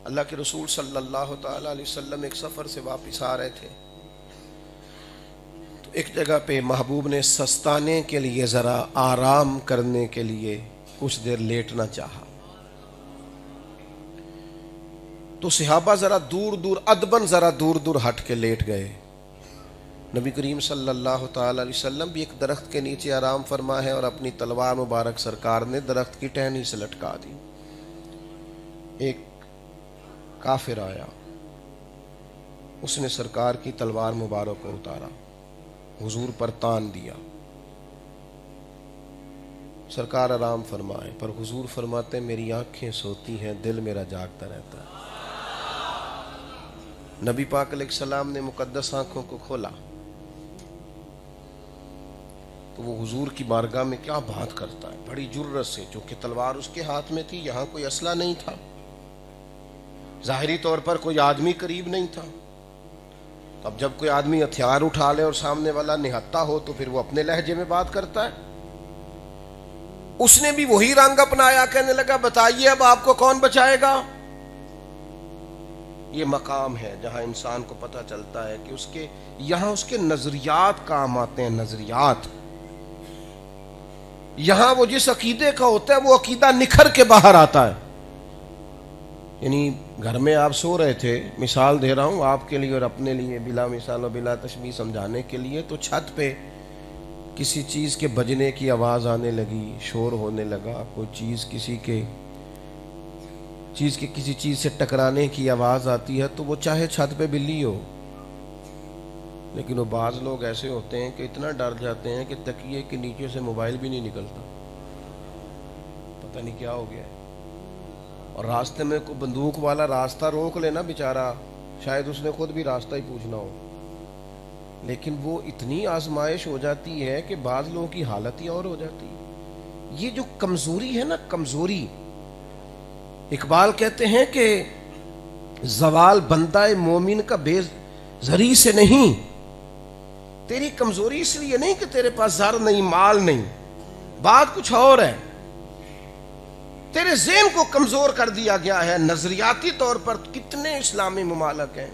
اللہ کے رسول صلی اللہ تعالیٰ علیہ وسلم ایک سفر سے واپس آ رہے تھے تو ایک جگہ پہ محبوب نے سستانے کے لیے ذرا آرام کرنے کے لیے کچھ دیر لیٹنا چاہا تو صحابہ ذرا دور دور ہٹ کے لیٹ گئے. نبی کریم صلی اللہ تعالی علیہ وسلم بھی ایک درخت کے نیچے آرام فرما ہے اور اپنی تلوار مبارک سرکار نے درخت کی ٹہنی سے لٹکا دی. ایک کافر آیا, اس نے سرکار کی تلوار مبارک کو اتارا, حضور پر تان دیا. سرکار آرام فرمائے پر حضور فرماتے میری آنکھیں سوتی ہیں, دل میرا جاگتا رہتا ہے. نبی پاک علیہ السلام نے مقدس آنکھوں کو کھولا تو وہ حضور کی بارگاہ میں کیا بات کرتا ہے, بڑی جرت سے, چونکہ تلوار اس کے ہاتھ میں تھی, یہاں کوئی اسلحہ نہیں تھا, ظاہری طور پر کوئی آدمی قریب نہیں تھا. اب جب کوئی آدمی ہتھیار اٹھا لے اور سامنے والا نہتا ہو تو پھر وہ اپنے لہجے میں بات کرتا ہے. اس نے بھی وہی رنگ اپنایا, کہنے لگا بتائیے اب آپ کو کون بچائے گا. یہ مقام ہے جہاں انسان کو پتہ چلتا ہے کہ یہاں اس کے نظریات کام آتے ہیں. نظریات یہاں وہ جس عقیدے کا ہوتا ہے وہ عقیدہ نکھر کے باہر آتا ہے. یعنی گھر میں آپ سو رہے تھے, مثال دے رہا ہوں آپ کے لیے اور اپنے لیے بلا مثال و بلا تشبیہ سمجھانے کے لیے, تو چھت پہ کسی چیز کے بجنے کی آواز آنے لگی, شور ہونے لگا, کوئی چیز کسی چیز سے ٹکرانے کی آواز آتی ہے تو وہ چاہے چھت پہ بلی ہو, لیکن وہ بعض لوگ ایسے ہوتے ہیں کہ اتنا ڈر جاتے ہیں کہ تکیے کے نیچے سے موبائل بھی نہیں نکلتا, پتہ نہیں کیا ہو گیا ہے. اور راستے میں کوئی بندوق والا راستہ روک لینا بیچارہ, شاید اس نے خود بھی راستہ ہی پوچھنا ہو, لیکن وہ اتنی آزمائش ہو جاتی ہے کہ بعض لوگوں کی حالت ہی اور ہو جاتی ہے. یہ جو کمزوری ہے نا, کمزوری, اقبال کہتے ہیں کہ زوال بندہ مومن کا بے زری سے نہیں, تیری کمزوری اس لیے نہیں کہ تیرے پاس زر نہیں, مال نہیں, بات کچھ اور ہے. تیرے ذہن کو کمزور کر دیا گیا ہے. نظریاتی طور پر کتنے اسلامی ممالک ہیں,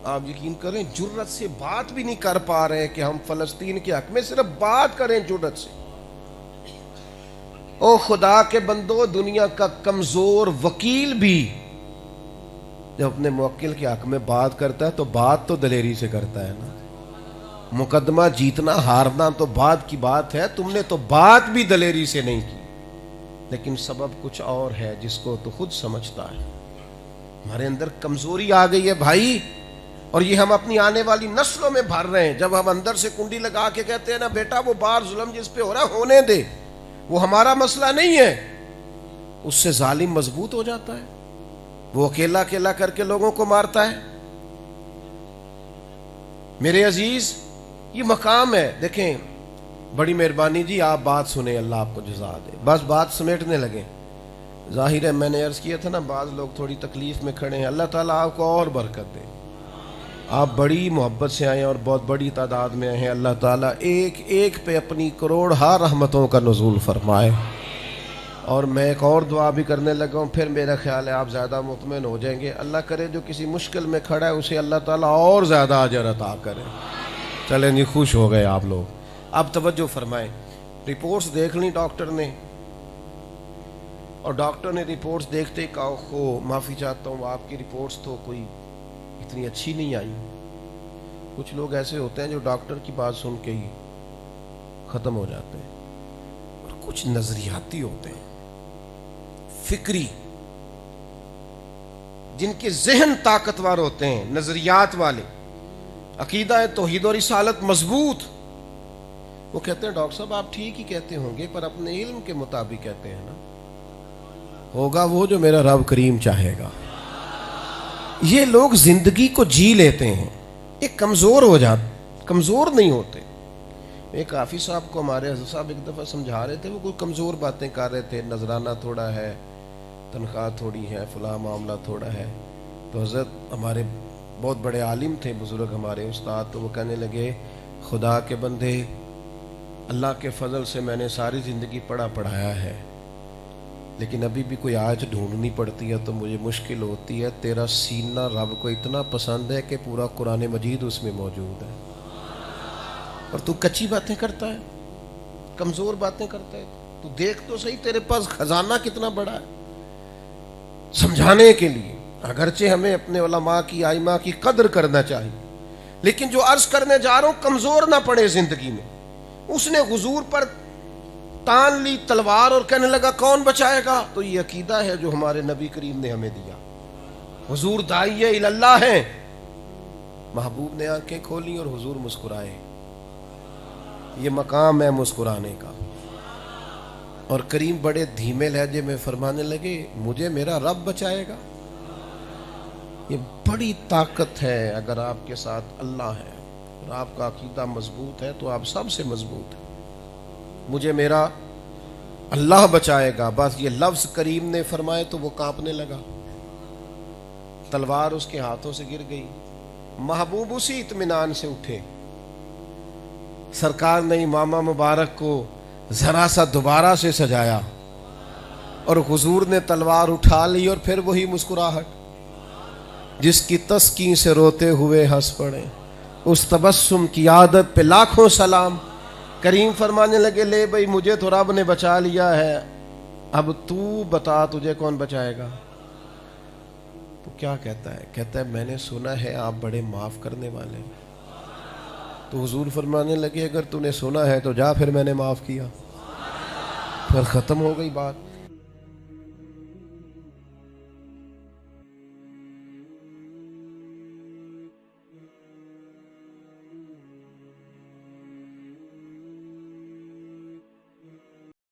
آپ یقین کریں جرت سے بات بھی نہیں کر پا رہے کہ ہم فلسطین کے حق میں صرف بات کریں جرت سے. او خدا کے بندو, دنیا کا کمزور وکیل بھی جب اپنے موکل کے حق میں بات کرتا ہے تو بات تو دلیری سے کرتا ہے نا. مقدمہ جیتنا ہارنا تو بات کی بات ہے, تم نے تو بات بھی دلیری سے نہیں کی, لیکن سبب کچھ اور ہے جس کو تو خود سمجھتا ہے. ہمارے اندر کمزوری آ گئی ہے بھائی, اور یہ ہم اپنی آنے والی نسلوں میں بھر رہے ہیں. جب ہم اندر سے کنڈی لگا کے کہتے ہیں نا بیٹا وہ بار ظلم جس پہ ہو رہا ہونے دے, وہ ہمارا مسئلہ نہیں ہے, اس سے ظالم مضبوط ہو جاتا ہے, وہ اکیلا اکیلا کر کے لوگوں کو مارتا ہے. میرے عزیز یہ مقام ہے. دیکھیں بڑی مہربانی جی, آپ بات سنیں, اللہ آپ کو جزا دے. بس بات سمیٹنے لگے. ظاہر ہے میں نے عرض کیا تھا نا بعض لوگ تھوڑی تکلیف میں کھڑے ہیں, اللہ تعالیٰ آپ کو اور برکت دے. آپ بڑی محبت سے آئے ہیں اور بہت بڑی تعداد میں آئے ہیں. اللہ تعالیٰ ایک ایک پہ اپنی کروڑ ہا رحمتوں کا نزول فرمائے. اور میں ایک اور دعا بھی کرنے لگا ہوں, پھر میرا خیال ہے آپ زیادہ مطمئن ہو جائیں گے. اللہ کرے جو کسی مشکل میں کھڑا ہے اسے اللہ تعالیٰ اور زیادہ اجر عطا کرے. چلیں جی, خوش ہو گئے آپ لوگ. اب توجہ فرمائیں, رپورٹس دیکھ لیں ڈاکٹر نے, اور ڈاکٹر نے رپورٹس دیکھتے ہی کہا خو معافی چاہتا ہوں آپ کی رپورٹس تو کوئی اتنی اچھی نہیں آئی. کچھ لوگ ایسے ہوتے ہیں جو ڈاکٹر کی بات سن کے ہی ختم ہو جاتے ہیں, اور کچھ نظریاتی ہوتے ہیں, فکری, جن کے ذہن طاقتور ہوتے ہیں, نظریات والے, عقیدہ توحید و رسالت مضبوط. وہ کہتے ہیں ڈاکٹر صاحب آپ ٹھیک ہی کہتے ہوں گے پر اپنے علم کے مطابق کہتے ہیں نا, ہوگا وہ جو میرا رب کریم چاہے گا. یہ لوگ زندگی کو جی لیتے ہیں, ایک کمزور ہو جاتے, کمزور نہیں ہوتے. ایک حافظ صاحب کو ہمارے حضرت صاحب ایک دفعہ سمجھا رہے تھے, وہ کوئی کمزور باتیں کر رہے تھے, نذرانہ تھوڑا ہے, تنخواہ تھوڑی ہے, فلاں معاملہ تھوڑا ہے. تو حضرت ہمارے بہت بڑے عالم تھے, بزرگ ہمارے استاد, تو وہ کہنے لگے خدا کے بندے اللہ کے فضل سے میں نے ساری زندگی پڑھایا ہے, لیکن ابھی بھی کوئی آیت ڈھونڈنی پڑتی ہے تو مجھے مشکل ہوتی ہے. تیرا سینہ رب کو اتنا پسند ہے کہ پورا قرآن مجید اس میں موجود ہے، اور تو کچی باتیں کرتا ہے، کمزور باتیں کرتا ہے. تو دیکھ تو صحیح تیرے پاس خزانہ کتنا بڑا ہے سمجھانے کے لیے. اگرچہ ہمیں اپنے علماء کی آئمہ کی قدر کرنا چاہیے، لیکن جو عرض کرنے جا رہا ہوں کمزور نہ پڑے زندگی میں. اس نے حضور پر تان لی تلوار اور کہنے لگا کون بچائے گا. تو یہ عقیدہ ہے جو ہمارے نبی کریم نے ہمیں دیا. حضور داعیہ اللہ ہیں. محبوب نے آنکھیں کھولی اور حضور مسکرائے. یہ مقام ہے مسکرانے کا. اور کریم بڑے دھیمے لہجے میں فرمانے لگے مجھے میرا رب بچائے گا. یہ بڑی طاقت ہے اگر آپ کے ساتھ اللہ ہے اور آپ کا عقیدہ مضبوط ہے تو آپ سب سے مضبوط ہیں. مجھے میرا اللہ بچائے گا. بس یہ لفظ کریم نے فرمائے تو وہ کانپنے لگا. تلوار اس کے ہاتھوں سے گر گئی. محبوب اسی اطمینان سے اٹھے. سرکار نے امامہ مبارک کو ذرا سا دوبارہ سے سجایا اور حضور نے تلوار اٹھا لی اور پھر وہی مسکراہٹ. جس کی تسکین سے روتے ہوئے ہنس پڑے اس تبسم کی عادت پہ لاکھوں سلام. کریم فرمانے لگے لے بھائی مجھے تو رب نے بچا لیا ہے، اب تو بتا تجھے کون بچائے گا. تو کیا کہتا ہے؟ کہتا ہے میں نے سنا ہے آپ بڑے معاف کرنے والے. تو حضور فرمانے لگے اگر تو نے سنا ہے تو جا پھر میں نے معاف کیا. پھر ختم ہو گئی بات.